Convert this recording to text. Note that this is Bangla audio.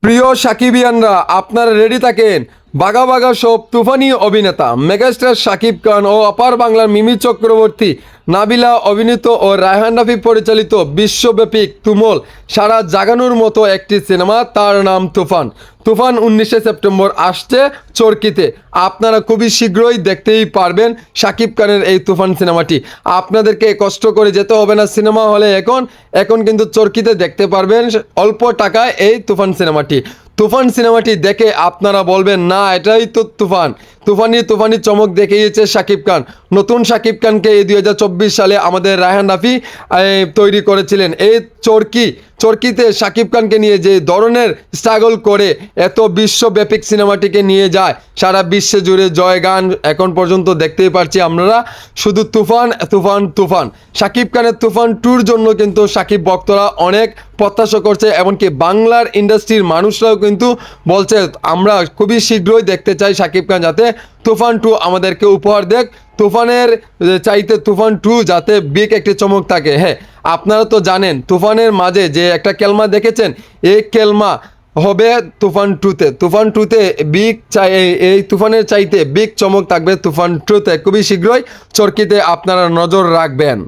প্রিয় সাকিবিয়ানরা, আপনারা রেডি থাকেন। বাঘা বাঘা সব তুফানি অভিনেতা মেগাস্টার শাকিব খান ও অপার বাংলার মিমি চক্রবর্তী, নাবিলা অভিনীত ও রায়হান রাফি পরিচালিত বিশ্বব্যাপী তুমুল সারা জাগানোর মতো একটি সিনেমা, তার নাম তুফান। তুফান 19শে সেপ্টেম্বর আসছে চরকিতে। আপনারা খুবই শীঘ্রই দেখতেই পারবেন শাকিব খানের এই তুফান সিনেমাটি। আপনাদেরকে কষ্ট করে যেতে হবে না সিনেমা হলে, এখন কিন্তু চরকিতে দেখতে পারবেন অল্প টাকায় এই তুফান সিনেমাটি। তুফান সিনেমাটি দেখে আপনারা বলবেন, না এটাই তো তুফান। তুফানি চমক দেখিয়েছে শাকিব খান। নতুন শাকিব খানকে এই 2024 সালে আমাদের রায়হান রাফি তৈরি করেছিলেন। এই চরকিতে শাকিব খানকে নিয়ে যে ধরনের স্ট্রাগল করে এত বিশ্বব্যাপী সিনেমাটিকে নিয়ে যায় সারা বিশ্বে জুড়ে জয় গান এখন পর্যন্ত দেখতেই পারছি আপনারা। শুধু তুফান শাকিব খানের তুফান 2-র জন্য কিন্তু শাকিব ভক্তরা অনেক প্রত্যাশা করছে, এমনকি বাংলার ইন্ডাস্ট্রির মানুষরাও কিন্তু বলছে আমরা খুবই শীঘ্রই দেখতে চাই শাকিব খান যাতে তুফান 2 আমাদেরকে উপহার দেখ। তুফানের চাইতে তুফান 2 যাতে বিগ একটি চমক থাকে। হ্যাঁ, আপনারা তো জানেন তুফানের মাঝে যে একটা কেলমা দেখেছেন, এই কেলমা হবে তুফান 2তে বিগ এই তুফানের চাইতে বিগ চমক থাকবে তুফান 2তে। খুবই শীঘ্রই চরকিতে আপনারা নজর রাখবেন।